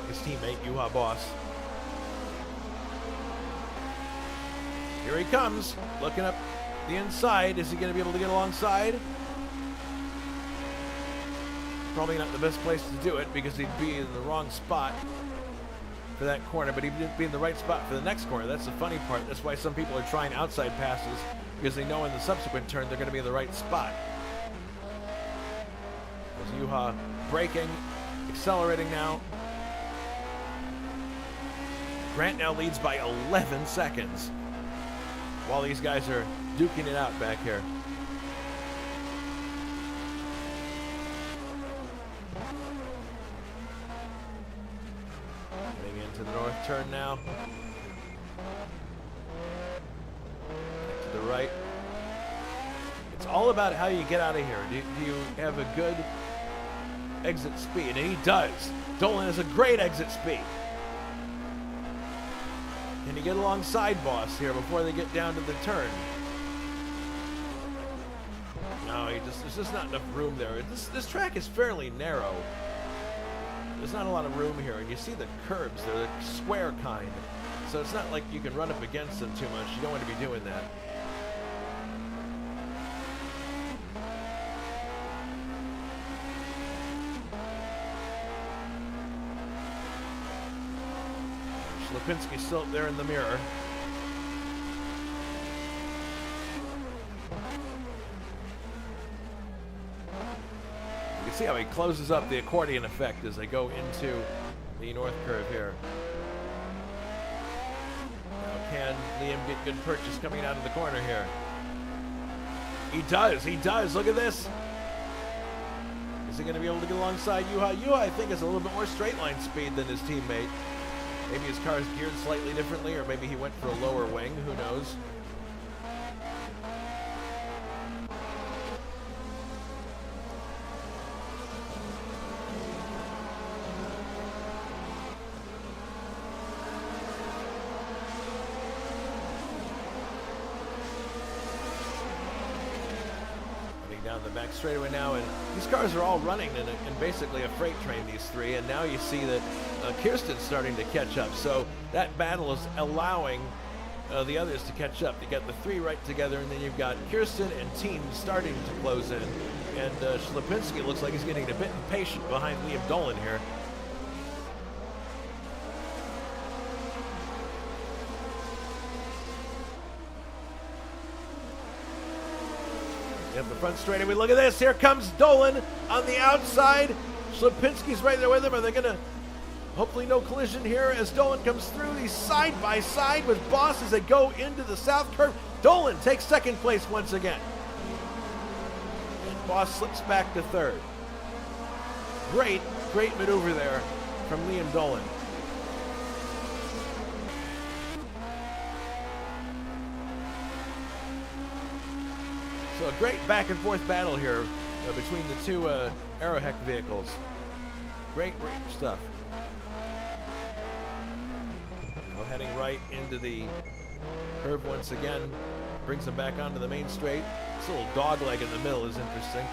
His teammate, Juha Boss. Here he comes, looking up the inside. Is he going to be able to get alongside? Probably not the best place to do it because he'd be in the wrong spot for that corner, but he'd be in the right spot for the next corner. That's the funny part. That's why some people are trying outside passes, because they know in the subsequent turn they're going to be in the right spot. There's Juha braking, accelerating now. Grant now leads by 11 seconds while these guys are duking it out back here. Getting into the north turn now. Back to the right. It's all about how you get out of here. Do you have a good exit speed? And he does. Dolan has a great exit speed. Can you get alongside Boss here before they get down to the turn? No, there's just not enough room there. This track is fairly narrow. There's not a lot of room here, and you see the curbs. They're the square kind. So it's not like you can run up against them too much. You don't want to be doing that. Lipinski's still up there in the mirror. You can see how he closes up the accordion effect as they go into the north curve here. Now can Liam get good purchase coming out of the corner here? He does, look at this. Is he going to be able to get alongside Juha? Juha, I think, has a little bit more straight line speed than his teammate. Maybe his car is geared slightly differently, or maybe he went for a lower wing, who knows. Down the back straightaway now, and these cars are all running in basically a freight train, these three, and now you see that Kirsten's starting to catch up, so that battle is allowing the others to catch up. You got the three right together, and then you've got Kirsten and team starting to close in, and Lipinski looks like he's getting a bit impatient behind Liam Dolan here. Yep, the front straightaway. Look at this. Here comes Dolan on the outside. Lipinski's right there with him. Are they going to... Hopefully no collision here as Dolan comes through. He's side by side with Boss as they go into the south curve. Dolan takes second place once again. And Boss slips back to third. Great maneuver there from Liam Dolan. So a great back and forth battle here between the two Aeroheck vehicles. Great stuff. Now heading right into the curve once again. Brings them back onto the main straight. This little dog leg in the middle is interesting.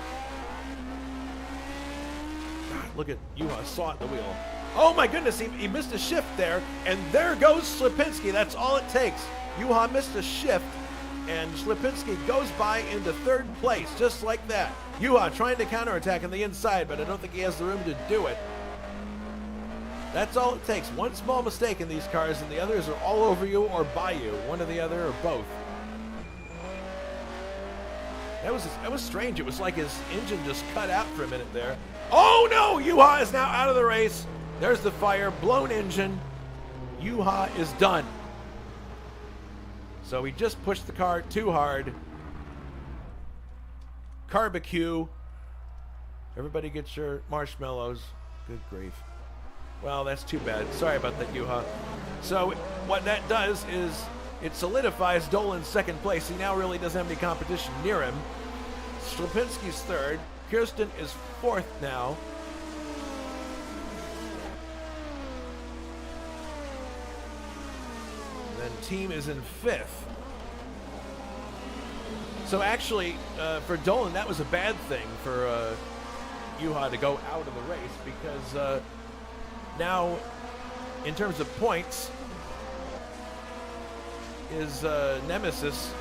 God, look at Juha saw at the wheel. Oh my goodness, he missed a shift there. And there goes Lipinski. That's all it takes. Juha missed a shift. And Lipinski goes by into third place, just like that. Juha trying to counterattack on the inside, but I don't think he has the room to do it. That's all it takes. One small mistake in these cars, and the others are all over you or by you. One or the other, or both. That was strange. It was like his engine just cut out for a minute there. Oh no! Juha is now out of the race. There's the fire. Blown engine. Juha is done. So he just pushed the car too hard. Barbecue. Everybody gets your marshmallows. Good grief. Well, that's too bad. Sorry about that, Juha. So what that does is it solidifies Dolan's second place. He now really doesn't have any competition near him. Lipinski's third. Kirsten is fourth now. Then team is in fifth. So actually, for Dolan, that was a bad thing for Juha to go out of the race because now, in terms of points, his nemesis,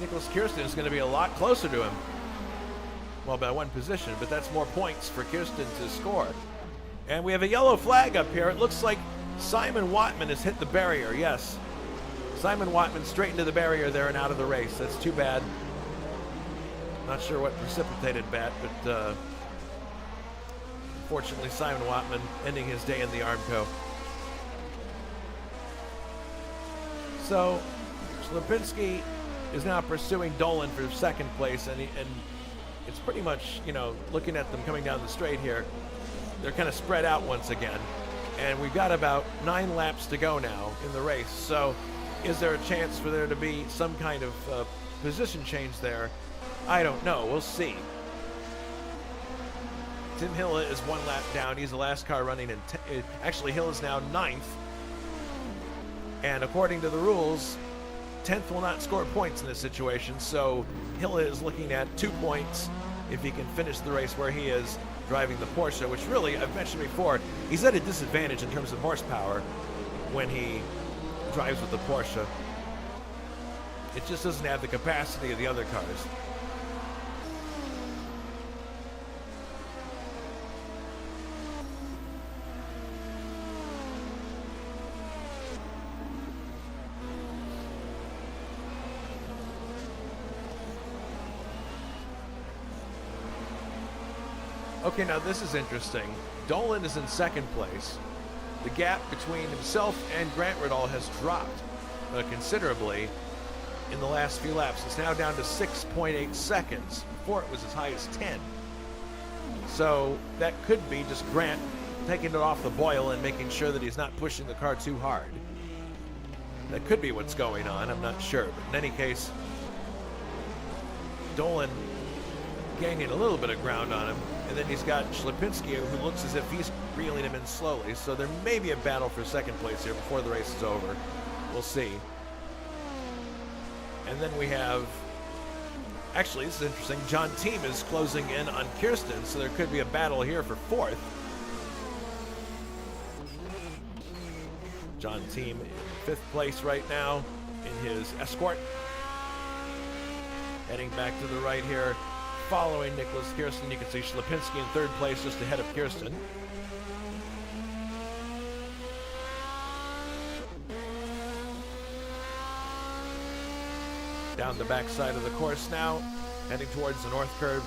Nicholas Kirsten, is going to be a lot closer to him. Well, by one position, but that's more points for Kirsten to score. And we have a yellow flag up here. It looks like Simon Watman has hit the barrier. Yes. Simon Watman straight into the barrier there and out of the race. That's too bad. Not sure what precipitated that, but unfortunately Simon Watman ending his day in the Armco. So Lipinski is now pursuing Dolan for second place, and it's pretty much, you know, looking at them coming down the straight here, they're kind of spread out once again, and we've got about 9 laps to go now in the race. So Is there a chance for there to be some kind of position change there? I don't know. We'll see. Tim Hill is 1 lap down. He's the last car running in. Actually, Hill is now 9th. And according to the rules, 10th will not score points in this situation. So Hill is looking at 2 points if he can finish the race where he is driving the Porsche, which really, I've mentioned before, he's at a disadvantage in terms of horsepower when he drives with the Porsche. It just doesn't have the capacity of the other cars. Okay, now this is interesting. Dolan is in 2nd place. The gap between himself and Grant Riddall has dropped considerably in the last few laps. It's now down to 6.8 seconds. Before it was as high as 10. So that could be just Grant taking it off the boil and making sure that he's not pushing the car too hard. That could be what's going on. I'm not sure. But in any case, Dolan gaining a little bit of ground on him. And then he's got Schlipinski, who looks as if he's reeling him in slowly. So there may be a battle for 2nd place here before the race is over. We'll see. And then we have, actually, this is interesting. John Team is closing in on Kirsten, so there could be a battle here for 4th. John Team in 5th place right now in his Escort. Heading back to the right here. Following Nicholas Kirsten, you can see Schlipinski in 3rd place, just ahead of Kirsten. Down the backside of the course now, heading towards the north curve.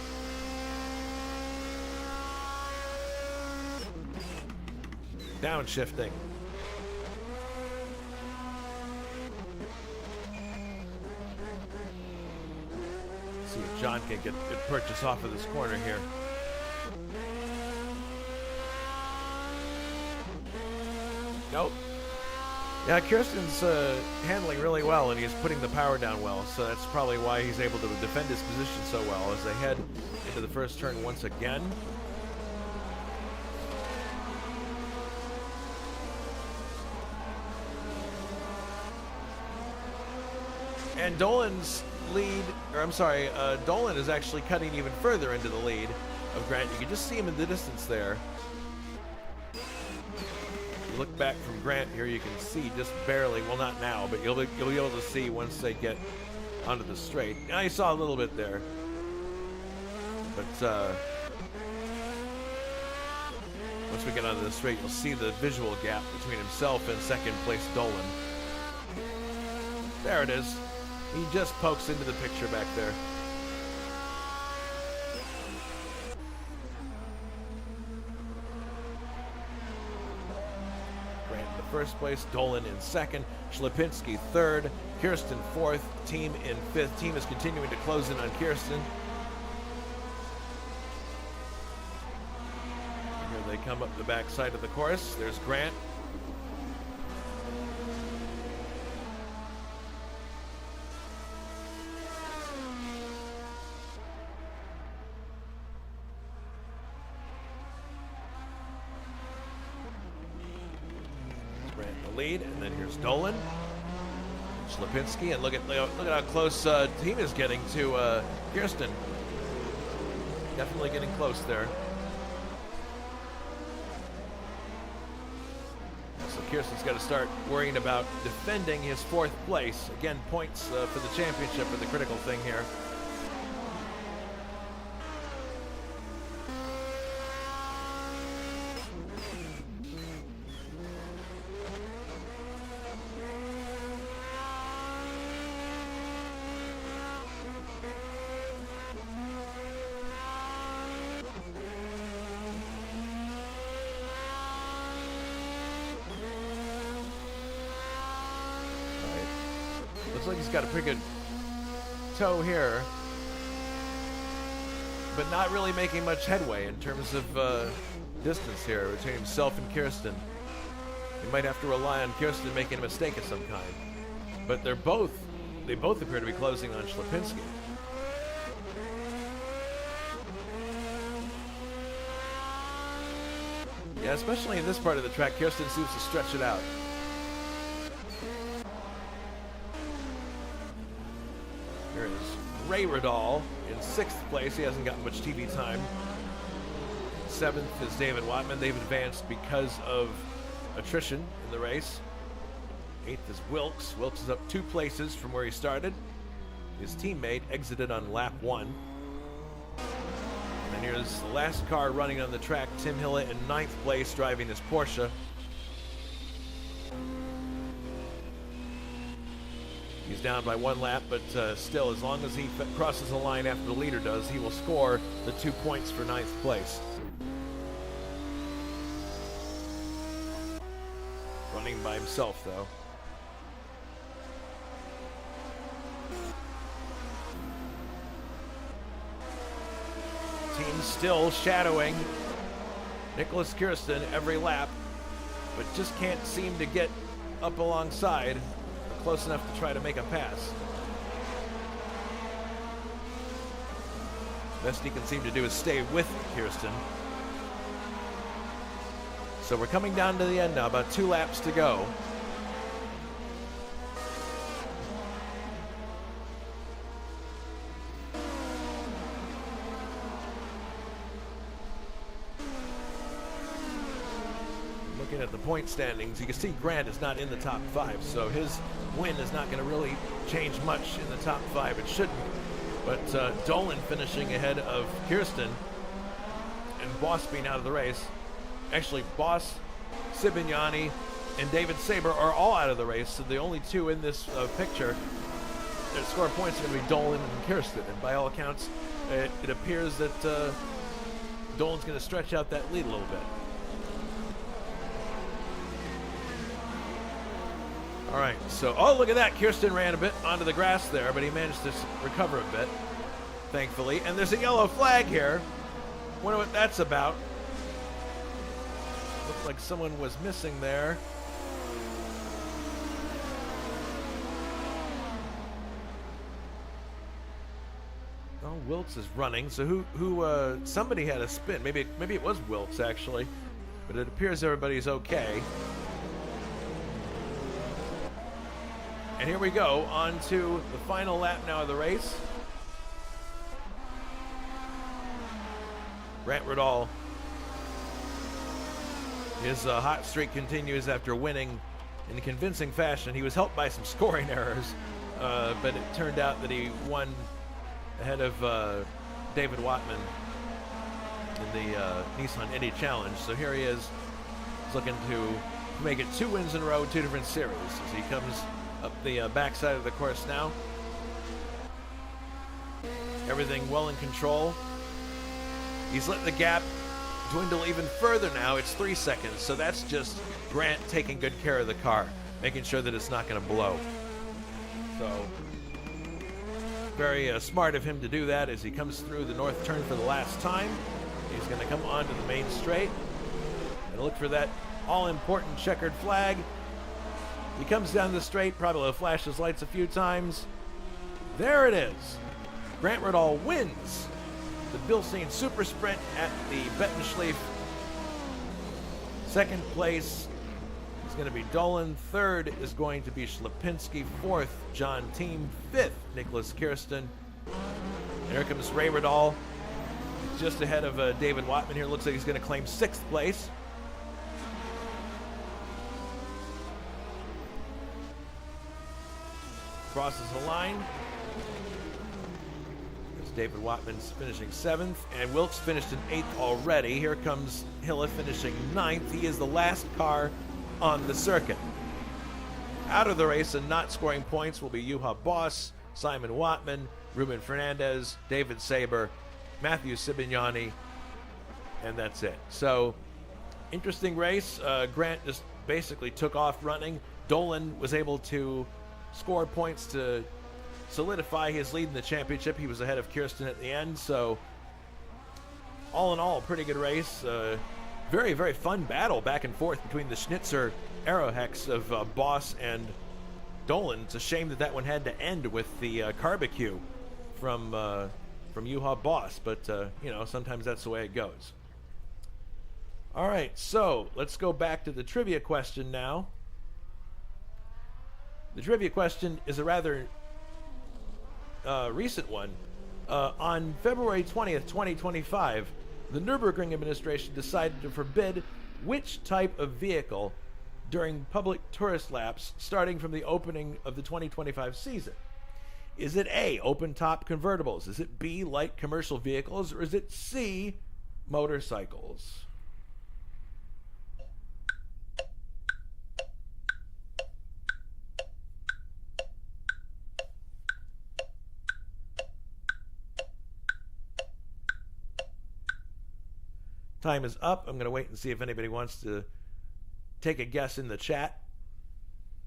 Downshifting. See if John can get a purchase off of this corner here. Nope. Yeah, Kirsten's handling really well, and he's putting the power down well, so that's probably why he's able to defend his position so well as they head into the first turn once again. And Dolan's lead, or I'm sorry, Dolan is actually cutting even further into the lead of Grant. You can just see him in the distance there. You look back from Grant here, you can see just barely, well not now, but you'll be able to see once they get onto the straight. I saw a little bit there. But once we get onto the straight, you'll see the visual gap between himself and 2nd place Dolan. There it is. He just pokes into the picture back there. Grant in the 1st place, Dolan in 2nd, Schlipinski 3rd, Kirsten 4th, Team in 5th. Team is continuing to close in on Kirsten. Here they come up the backside of the course. There's Grant. Lead, and then here's Dolan, Schlipinski, and look at how close Team is getting to Kirsten. Definitely getting close there. So Kirsten's got to start worrying about defending his 4th place. Again, points for the championship are the critical thing here. Looks like he's got a pretty good toe here, but not really making much headway in terms of distance here between himself and Kirsten. He might have to rely on Kirsten making a mistake of some kind. but they both appear to be closing on Ślepinski. Yeah, especially in this part of the track, Kirsten seems to stretch it out. Here is Ray Riddall in 6th place. He hasn't gotten much TV time. 7th is David Wattman. They've advanced because of attrition in the race. 8th is Wilkes. Wilkes is up 2 places from where he started. His teammate exited on lap 1. And here's the last car running on the track, Tim Hille in 9th place, driving his Porsche. He's down by 1 lap, but still, as long as he crosses the line after the leader does, he will score the 2 points for 9th place. Running by himself, though. Team still shadowing Nicholas Kirsten every lap, but just can't seem to get up alongside or close enough to try to make a pass. Best he can seem to do is stay with Kirsten. So we're coming down to the end now, about 2 laps to go. Looking at the point standings, you can see Grant is not in the top 5, so his win is not going to really change much in the top 5. It shouldn't. But Dolan finishing ahead of Kirsten and Boss being out of the race. Actually, Boss, Sibignani, and David Saber are all out of the race, so the only 2 in this picture that score points are going to be Dolan and Kirsten. And by all accounts, it appears that Dolan's going to stretch out that lead a little bit. All right, so, oh, look at that. Kirsten ran a bit onto the grass there, but he managed to recover a bit, thankfully. And there's a yellow flag here. Wonder what that's about. Looks like someone was missing there. Oh, Wilkes is running. So who somebody had a spin. Maybe it was Wilkes, actually. But it appears everybody's okay. And here we go, on to the final lap now of the race. Grant Riddall, his hot streak continues after winning in convincing fashion. He was helped by some scoring errors, but it turned out that he won ahead of David Wattman in the Nissan Indy Challenge. So here he is. He's looking to make it 2 wins in a row, 2 different series as he comes up the backside of the course now. Everything well in control. He's let the gap dwindle even further now. It's 3 seconds, so that's just Grant taking good care of the car, making sure that it's not going to blow. So, very smart of him to do that as he comes through the north turn for the last time. He's going to come onto the main straight and look for that all-important checkered flag. He comes down the straight, probably will flash his lights a few times. There it is. Grant Riddall wins the Bilstein Super Sprint at the Bettenschleife. 2nd place is going to be Dolan. 3rd is going to be Ślepinski. 4th, John Team. 5th, Nicholas Kirsten. And here comes Ray Riddall, just ahead of David Wattman here. Looks like he's going to claim 6th place. Crosses the line. There's David Wattman's finishing 7th, and Wilkes finished in 8th already. Here comes Hille finishing 9th. He is the last car on the circuit. Out of the race and not scoring points will be Juha Boss, Simon Wattman, Ruben Fernandez, David Saber, Matthew Sibignani, and that's it. So, interesting race. Grant just basically took off running. Dolan was able to score points to solidify his lead in the championship. He was ahead of Kirsten at the end, so all in all, pretty good race. Very, very fun battle back and forth between the Schnitzer Aerohex of Boss and Dolan. It's a shame that that one had to end with the barbecue from Juha Boss, but you know, sometimes that's the way it goes. All right, so let's go back to the trivia question now. The trivia question is a rather recent one. On February 20th, 2025, the Nürburgring administration decided to forbid which type of vehicle during public tourist laps starting from the opening of the 2025 season. Is it A, open-top convertibles? Is it B, light commercial vehicles? Or is it C, motorcycles? Time is up. I'm going to wait and see if anybody wants to take a guess in the chat.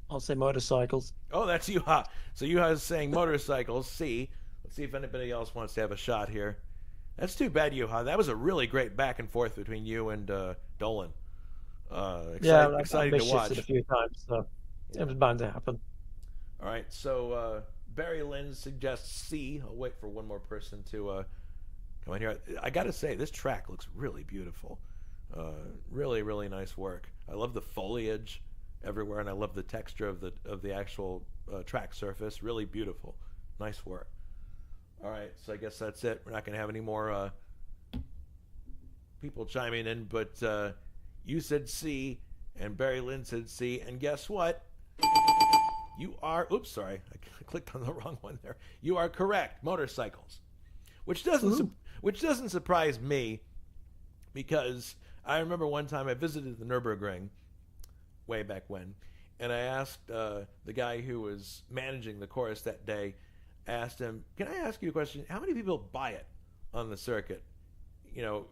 I'll say motorcycles. Oh, that's Juha. So Juha is saying motorcycles, C. Let's see if anybody else wants to have a shot here. That's too bad, Juha. That was a really great back and forth between you and Dolan. Exciting to watch. It a few times, so it was bound to happen. All right, so Barry Lynn suggests C. I'll wait for one more person to come in here. I got to say, this track looks really beautiful. Really, really nice work. I love the foliage everywhere, and I love the texture of the actual track surface. Really beautiful. Nice work. All right, so I guess that's it. We're not going to have any more people chiming in, but you said C, and Barry Lynn said C, and guess what? You are, oops, sorry, I clicked on the wrong one there. You are correct, motorcycles, which doesn't surprise me, because I remember one time I visited the Nürburgring way back when, and I asked the guy who was managing the course that day, asked him, can I ask you a question? How many people buy it on the circuit? You know,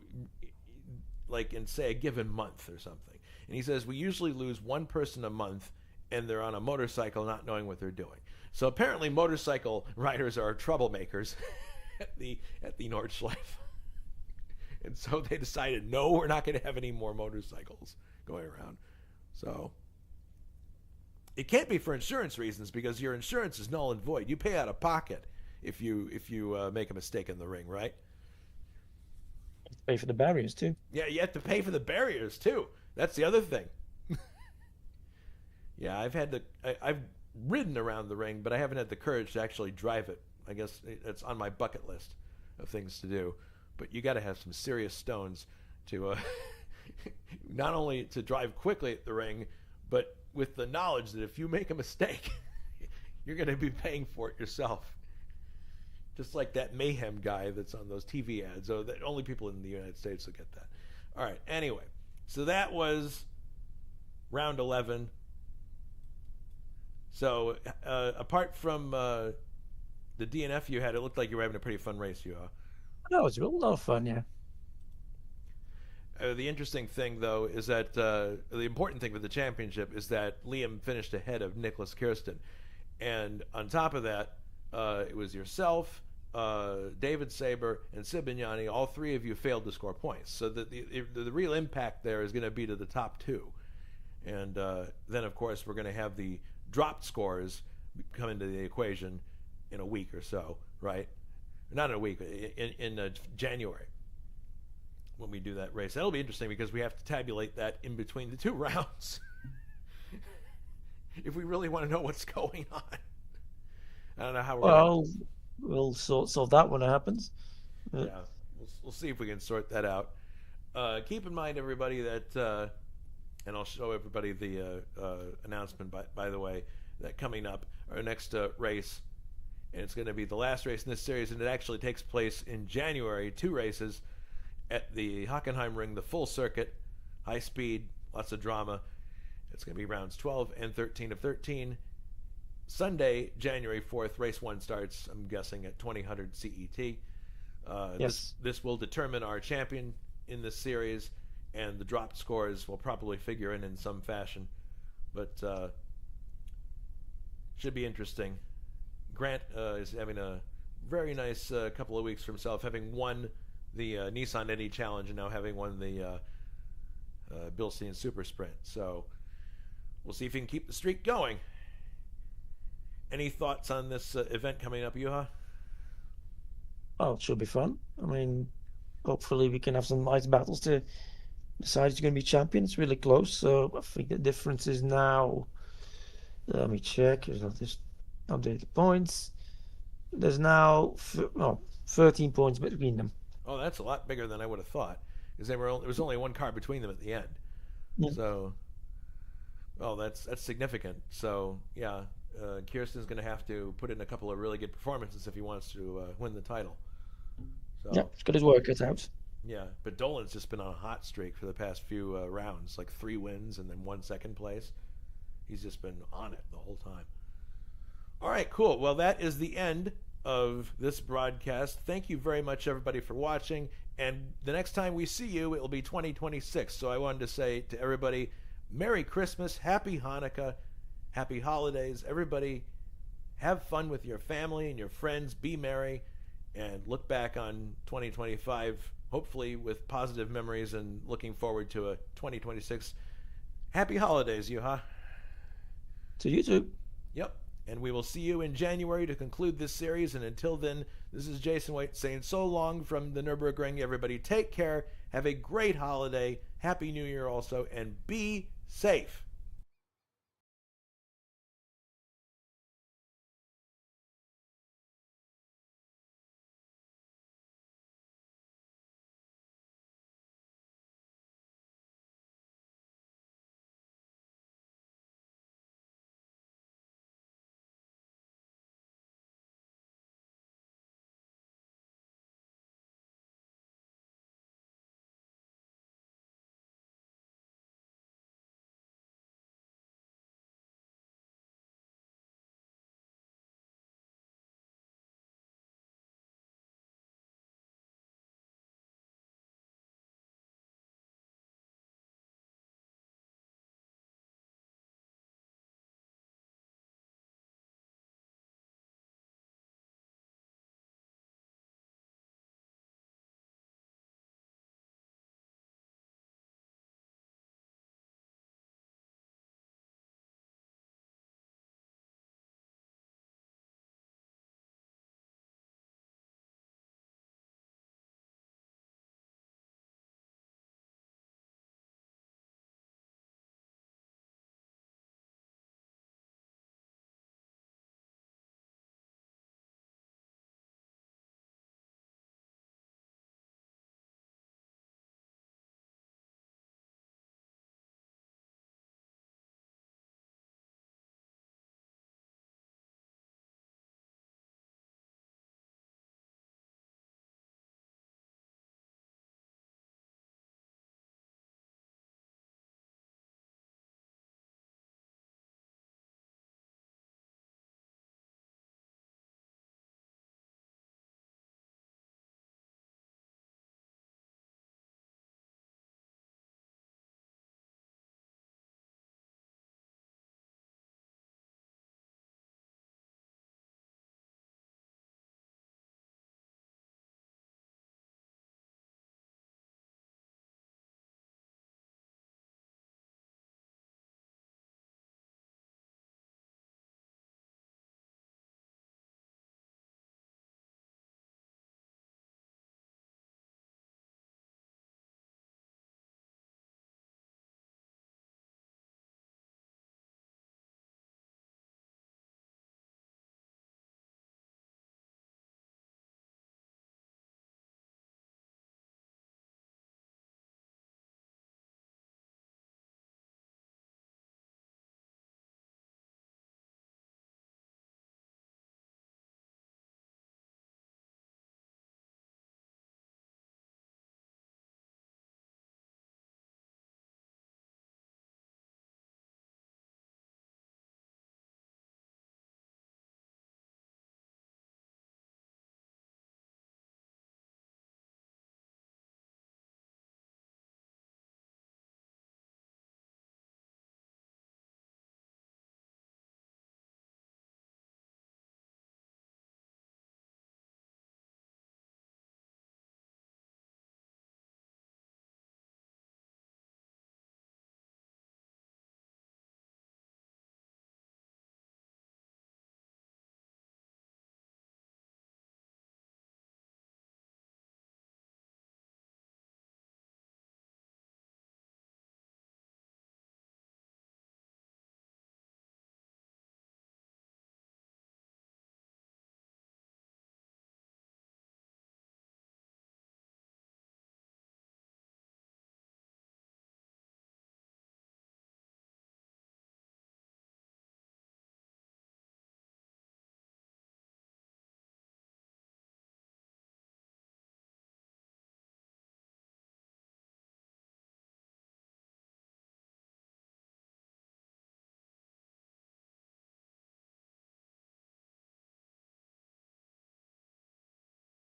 like in, say, a given month or something. And he says, we usually lose one person a month, and they're on a motorcycle not knowing what they're doing. So apparently motorcycle riders are troublemakers at the Nordschleife. And so they decided, no, we're not going to have any more motorcycles going around. So it can't be for insurance reasons, because your insurance is null and void. You pay out of pocket if you make a mistake in the ring, right? You have to pay for the barriers too. Yeah, you have to pay for the barriers too. That's the other thing. Yeah, I've ridden around the ring, but I haven't had the courage to actually drive it. I guess it's on my bucket list of things to do. But you got to have some serious stones to not only to drive quickly at the ring, but with the knowledge that if you make a mistake, you're going to be paying for it yourself. Just like that Mayhem guy that's on those TV ads. So that only people in the United States will get that. All right. Anyway, so that was round 11. So apart from the DNF you had, it looked like you were having a pretty fun race, Juha. That was a lot of fun, yeah. The interesting thing, though, is that the important thing for the championship is that Liam finished ahead of Nicholas Kirsten. And on top of that, it was yourself, David Saber, and Sid Bignani. All three of you failed to score points. So the real impact there is going to be to the top two. And then, of course, we're going to have the dropped scores come into the equation in a week or so, right? Not in a week, in January, when we do that race. That'll be interesting, because we have to tabulate that in between the two rounds if we really want to know what's going on. I don't know how we'll sort that when it happens. Yeah, we'll see if we can sort that out. Keep in mind, everybody, that and I'll show everybody the announcement, by the way, that coming up, our next race, and it's going to be the last race in this series, and it actually takes place in January. 2 races at the Hockenheim Ring, the full circuit, high speed, lots of drama. It's going to be rounds 12 and 13 of 13. Sunday, January 4th, race 1 starts, I'm guessing, at 2000 CET. Yes. This will determine our champion in this series, and the dropped scores will probably figure in some fashion. But should be interesting. Grant is having a very nice couple of weeks for himself, having won the Nissan Eddy Challenge and now having won the Bilstein Super Sprint. So we'll see if he can keep the streak going. Any thoughts on this event coming up, Juha? Oh, it should be fun. I mean, hopefully we can have some nice battles to decide who's going to be champion. It's really close. So I think the difference is now. Let me check. I'll just update the points. There's now 13 points between them. Oh, that's a lot bigger than I would have thought, because there was only one car between them at the end. Yeah. So, oh, that's significant. So, yeah, Kirsten's going to have to put in a couple of really good performances if he wants to win the title. So, Yeah, he's got his work cut out. yeah, but Dolan's just been on a hot streak for the past few rounds, like 3 wins and then 1 second place. He's just been on it the whole time. All right, cool. Well, that is the end of this broadcast. Thank you very much, everybody, for watching. And the next time we see you, it will be 2026. So I wanted to say to everybody, Merry Christmas, Happy Hanukkah, Happy Holidays. Everybody, have fun with your family and your friends. Be merry, and look back on 2025, hopefully with positive memories, and looking forward to a 2026. Happy Holidays, Juha. To you too. Yep. And we will see you in January to conclude this series. And until then, this is Jason White saying so long from the Nürburgring. Everybody take care. Have a great holiday. Happy New Year also. And be safe.